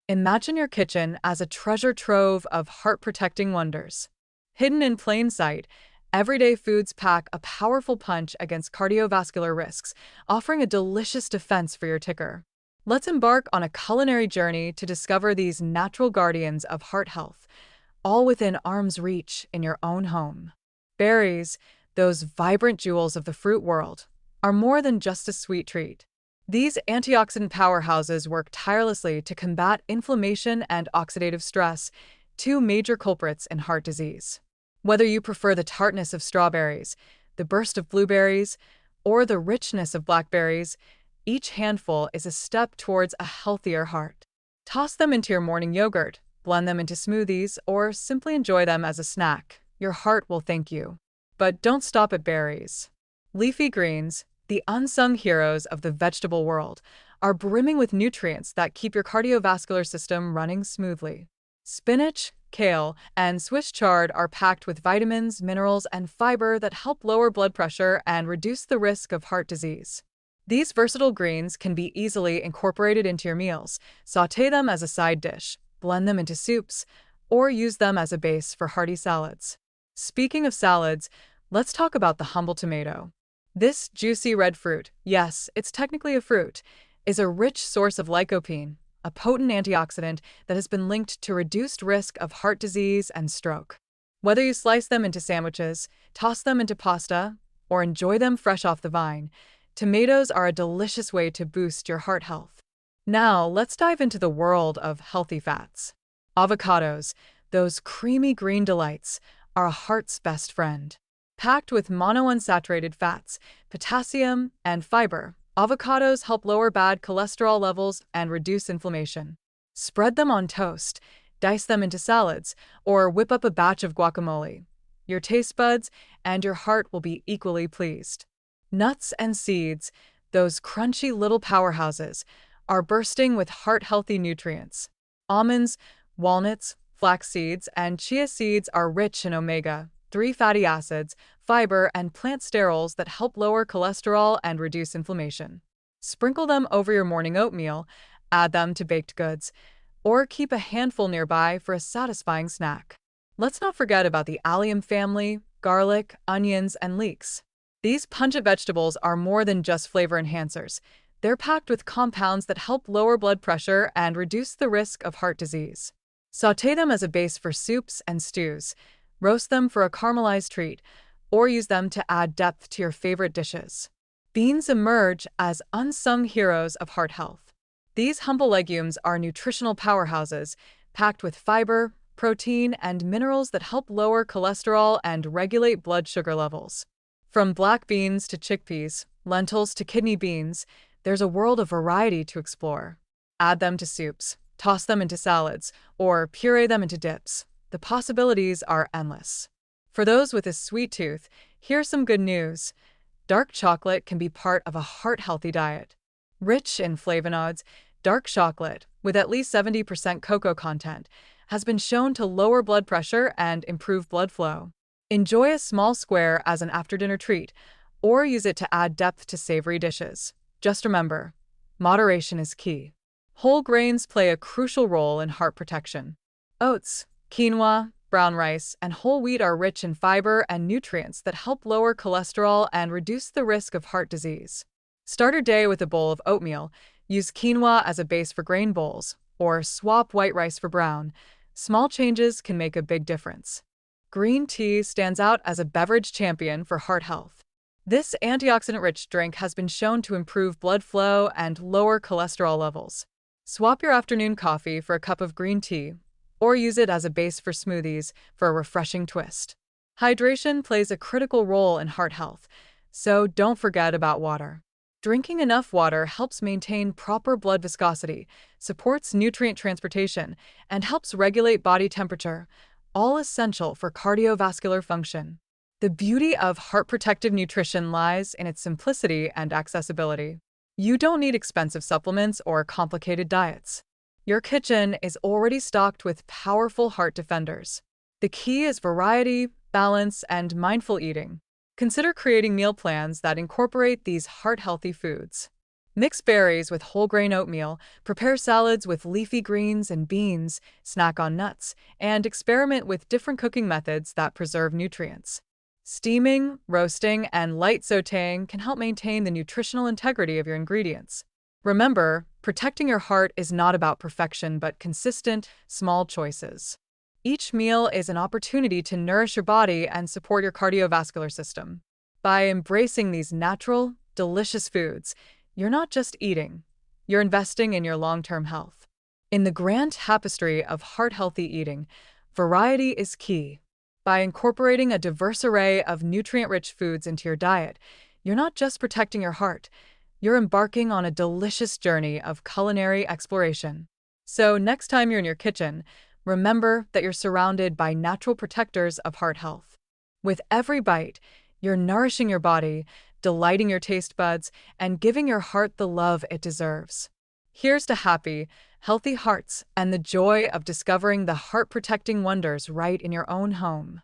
Imagine your kitchen as a treasure trove of heart-protecting wonders. Hidden in plain sight, everyday foods pack a powerful punch against cardiovascular risks, offering a delicious defense for your ticker. Let's embark on a culinary journey to discover these natural guardians of heart health, all within arm's reach in your own home. Berries, those vibrant jewels of the fruit world, are more than just a sweet treat. These antioxidant powerhouses work tirelessly to combat inflammation and oxidative stress, two major culprits in heart disease. Whether you prefer the tartness of strawberries, the burst of blueberries, or the richness of blackberries, each handful is a step towards a healthier heart. Toss them into your morning yogurt, blend them into smoothies, or simply enjoy them as a snack. Your heart will thank you. But don't stop at berries. Leafy greens, the unsung heroes of the vegetable world, are brimming with nutrients that keep your cardiovascular system running smoothly. Spinach, kale, and Swiss chard are packed with vitamins, minerals, and fiber that help lower blood pressure and reduce the risk of heart disease. These versatile greens can be easily incorporated into your meals. Sauté them as a side dish, blend them into soups, or use them as a base for hearty salads. Speaking of salads, let's talk about the humble tomato. This juicy red fruit, yes, it's technically a fruit, is a rich source of lycopene, a potent antioxidant that has been linked to reduced risk of heart disease and stroke. Whether you slice them into sandwiches, toss them into pasta, or enjoy them fresh off the vine, tomatoes are a delicious way to boost your heart health. Now, let's dive into the world of healthy fats. Avocados, those creamy green delights, are a heart's best friend. Packed with monounsaturated fats, potassium, and fiber, avocados help lower bad cholesterol levels and reduce inflammation. Spread them on toast, dice them into salads, or whip up a batch of guacamole. Your taste buds and your heart will be equally pleased. Nuts and seeds, those crunchy little powerhouses, are bursting with heart-healthy nutrients. Almonds, walnuts, flax seeds, and chia seeds are rich in omega-3 fatty acids, fiber, and plant sterols that help lower cholesterol and reduce inflammation. Sprinkle them over your morning oatmeal, add them to baked goods, or keep a handful nearby for a satisfying snack. Let's not forget about the Allium family, garlic, onions, and leeks. These pungent vegetables are more than just flavor enhancers. They're packed with compounds that help lower blood pressure and reduce the risk of heart disease. Sauté them as a base for soups and stews, roast them for a caramelized treat, or use them to add depth to your favorite dishes. Beans emerge as unsung heroes of heart health. These humble legumes are nutritional powerhouses, packed with fiber, protein, and minerals that help lower cholesterol and regulate blood sugar levels. From black beans to chickpeas, lentils to kidney beans, there's a world of variety to explore. Add them to soups, toss them into salads, or puree them into dips. The possibilities are endless. For those with a sweet tooth, here's some good news. Dark chocolate can be part of a heart-healthy diet. Rich in flavonoids, dark chocolate, with at least 70% cocoa content, has been shown to lower blood pressure and improve blood flow. Enjoy a small square as an after-dinner treat, or use it to add depth to savory dishes. Just remember, moderation is key. Whole grains play a crucial role in heart protection. Oats, quinoa, brown rice, and whole wheat are rich in fiber and nutrients that help lower cholesterol and reduce the risk of heart disease. Start your day with a bowl of oatmeal, use quinoa as a base for grain bowls, or swap white rice for brown. Small changes can make a big difference. Green tea stands out as a beverage champion for heart health. This antioxidant-rich drink has been shown to improve blood flow and lower cholesterol levels. Swap your afternoon coffee for a cup of green tea, or use it as a base for smoothies for a refreshing twist. Hydration plays a critical role in heart health, so don't forget about water. Drinking enough water helps maintain proper blood viscosity, supports nutrient transportation, and helps regulate body temperature, all essential for cardiovascular function. The beauty of heart-protective nutrition lies in its simplicity and accessibility. You don't need expensive supplements or complicated diets. Your kitchen is already stocked with powerful heart defenders. The key is variety, balance, and mindful eating. Consider creating meal plans that incorporate these heart-healthy foods. Mix berries with whole grain oatmeal, prepare salads with leafy greens and beans, snack on nuts, and experiment with different cooking methods that preserve nutrients. Steaming, roasting, and light sautéing can help maintain the nutritional integrity of your ingredients. Remember, protecting your heart is not about perfection but consistent, small choices. Each meal is an opportunity to nourish your body and support your cardiovascular system. By embracing these natural, delicious foods, you're not just eating, you're investing in your long-term health. In the grand tapestry of heart-healthy eating, variety is key. By incorporating a diverse array of nutrient-rich foods into your diet, you're not just protecting your heart, you're embarking on a delicious journey of culinary exploration. So next time you're in your kitchen, remember that you're surrounded by natural protectors of heart health. With every bite, you're nourishing your body, delighting your taste buds, and giving your heart the love it deserves. Here's to happy, healthy hearts and the joy of discovering the heart-protecting wonders right in your own home.